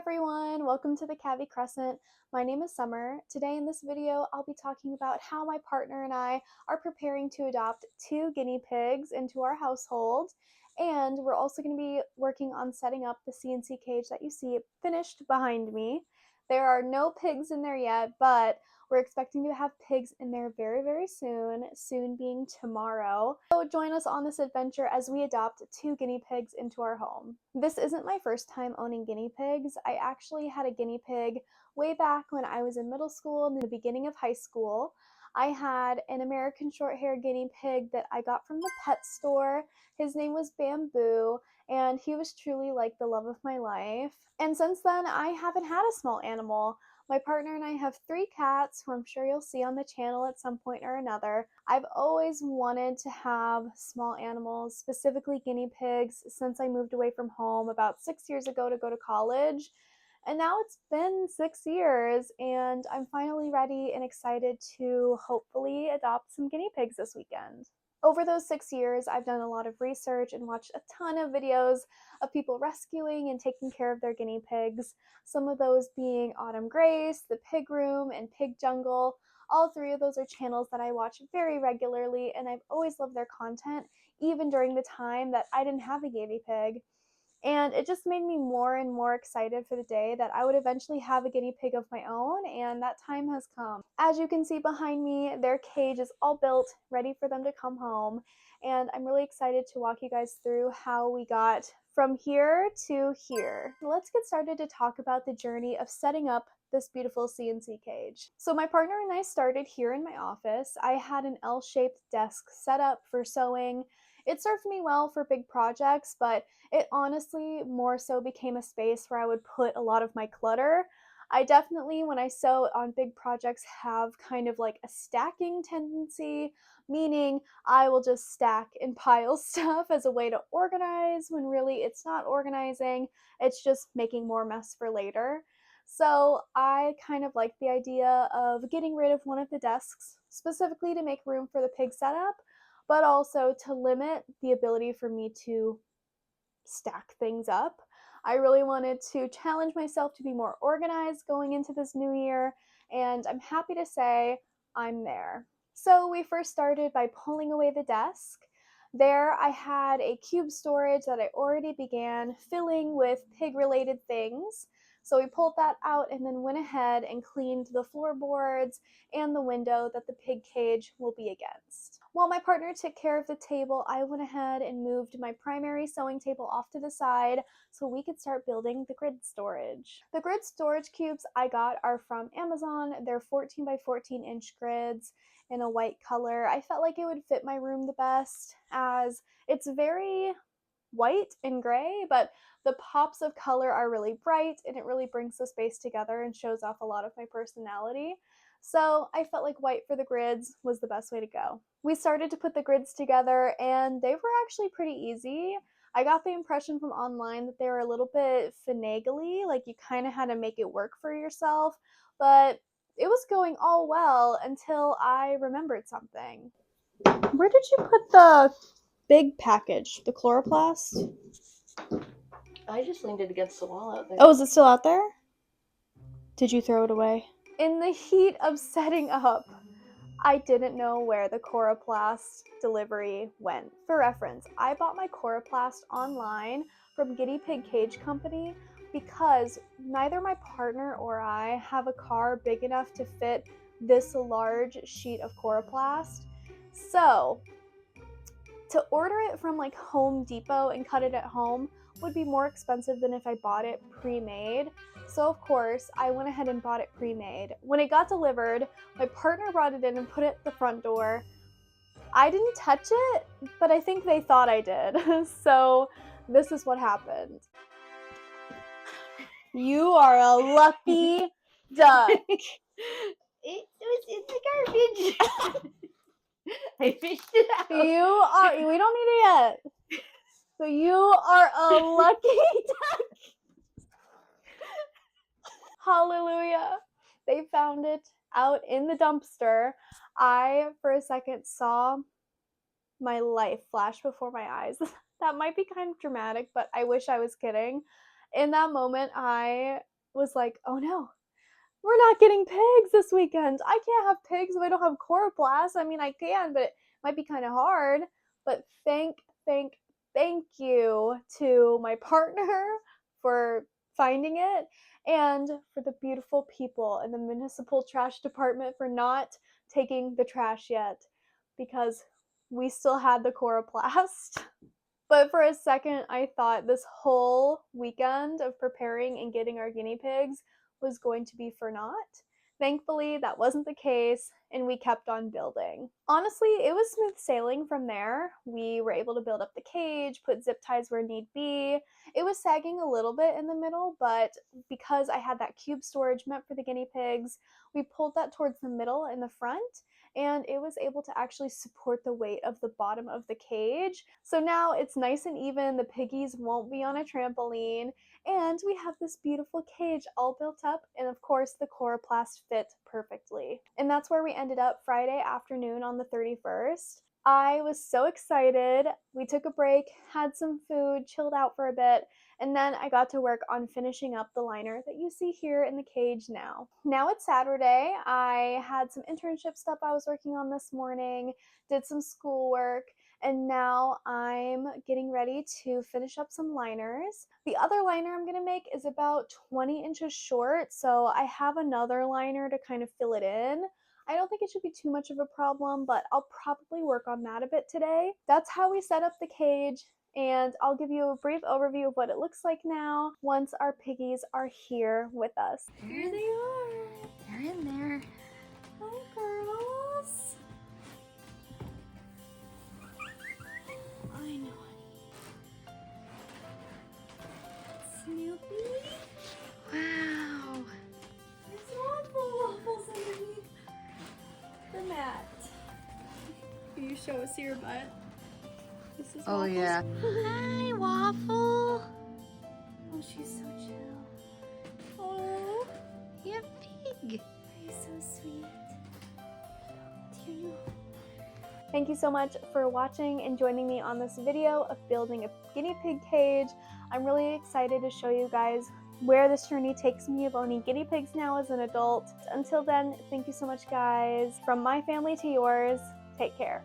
everyone, welcome to the Cavy Crescent. My name is Summer. Today in this video, I'll be talking about how my partner and I are preparing to adopt 2 guinea pigs into our household. And we're also going to be working on setting up the CNC cage that you see finished behind me. There are no pigs in there yet, but we're expecting to have pigs in there very, very soon being tomorrow. So join us on this adventure as we adopt 2 guinea pigs into our home. This isn't my first time owning guinea pigs. I actually had a guinea pig way back when I was in middle school and the beginning of high school. I had an American short-haired guinea pig that I got from the pet store. His name was Bamboo, and he was truly like the love of my life. And since then, I haven't had a small animal. My partner and I have 3 cats, who I'm sure you'll see on the channel at some point or another. I've always wanted to have small animals, specifically guinea pigs, since I moved away from home about 6 years ago to go to college. And now it's been 6 years, and I'm finally ready and excited to hopefully adopt some guinea pigs this weekend. Over those 6 years, I've done a lot of research and watched a ton of videos of people rescuing and taking care of their guinea pigs, some of those being Autumn Grace, The Pig Room, and Pig Jungle. All 3 of those are channels that I watch very regularly, and I've always loved their content, even during the time that I didn't have a guinea pig. And it just made me more and more excited for the day that I would eventually have a guinea pig of my own, and that time has come. As you can see behind me, their cage is all built, ready for them to come home, and I'm really excited to walk you guys through how we got from here to here. Let's get started to talk about the journey of setting up this beautiful CNC cage. So my partner and I started here in my office. I had an L-shaped desk set up for sewing. It served me well for big projects, but it honestly more so became a space where I would put a lot of my clutter. I definitely, when I sew on big projects, have kind of like a stacking tendency, meaning I will just stack and pile stuff as a way to organize when really it's not organizing, it's just making more mess for later. So I kind of like the idea of getting rid of one of the desks, specifically to make room for the pig setup, but also to limit the ability for me to stack things up. I really wanted to challenge myself to be more organized going into this new year, and I'm happy to say I'm there. So we first started by pulling away the desk. There I had a cube storage that I already began filling with pig-related things. So we pulled that out and then went ahead and cleaned the floorboards and the window that the pig cage will be against. While my partner took care of the table, I went ahead and moved my primary sewing table off to the side so we could start building the grid storage. The grid storage cubes I got are from Amazon. They're 14 by 14 inch grids in a white color. I felt like it would fit my room the best as it's very white and gray, but the pops of color are really bright and it really brings the space together and shows off a lot of my personality. So I felt like white for the grids was the best way to go. We started to put the grids together and they were actually pretty easy. I got the impression from online that they were a little bit finagly, like you kind of had to make it work for yourself, but it was going all well until I remembered something. Where did you put the big package, the chloroplast? I just leaned it against the wall out there. Oh, is it still out there? Did you throw it away? In the heat of setting up, I didn't know where the chloroplast delivery went. For reference, I bought my chloroplast online from Guinea Pig Cage Company because neither my partner or I have a car big enough to fit this large sheet of chloroplast. So to order it from like Home Depot and cut it at home would be more expensive than if I bought it pre-made. So of course, I went ahead and bought it pre-made. When it got delivered, my partner brought it in and put it at the front door. I didn't touch it, but I think they thought I did. So this is what happened. You are a lucky duck. It was in the garbage. I fished it out. We don't need it yet. So you are a lucky duck. Hallelujah. They found it out in the dumpster. I, for a second, saw my life flash before my eyes. That might be kind of dramatic, but I wish I was kidding. In that moment, I was like, oh no, we're not getting pigs this weekend. I can't have pigs if I don't have chloroplast. I mean, I can, but it might be kind of hard. But thank you to my partner for finding it, and for the beautiful people in the municipal trash department for not taking the trash yet, because we still had the chloroplast. But for a second, I thought this whole weekend of preparing and getting our guinea pigs was going to be for naught. Thankfully, that wasn't the case, and we kept on building. Honestly, it was smooth sailing from there. We were able to build up the cage, put zip ties where need be. It was sagging a little bit in the middle, but because I had that cube storage meant for the guinea pigs, we pulled that towards the middle in the front, and it was able to actually support the weight of the bottom of the cage. So now it's nice and even, the piggies won't be on a trampoline, and we have this beautiful cage all built up, and of course the chloroplast fit perfectly. And that's where we ended up Friday afternoon on the 31st. I was so excited. We took a break, had some food, chilled out for a bit, and then I got to work on finishing up the liner that you see here in the cage now. Now it's Saturday. I had some internship stuff I was working on this morning, did some schoolwork, and now I'm getting ready to finish up some liners. The other liner I'm gonna make is about 20 inches short, so I have another liner to kind of fill it in. I don't think it should be too much of a problem, but I'll probably work on that a bit today. That's how we set up the cage, and I'll give you a brief overview of what it looks like now once our piggies are here with us. Here they are. They're in there. Hi, girls. I know, honey. Snoopy. Wow. There's waffles underneath the mat. Can you show us your butt? This is Oh, Waffles. yeah. Hi, Waffle. Oh, she's so chill. Oh, You pig. you're so sweet. Do you? Thank you so much for watching and joining me on this video of building a guinea pig cage. I'm really excited to show you guys where this journey takes me of owning guinea pigs now as an adult. Until then, thank you so much, guys. From my family to yours, take care.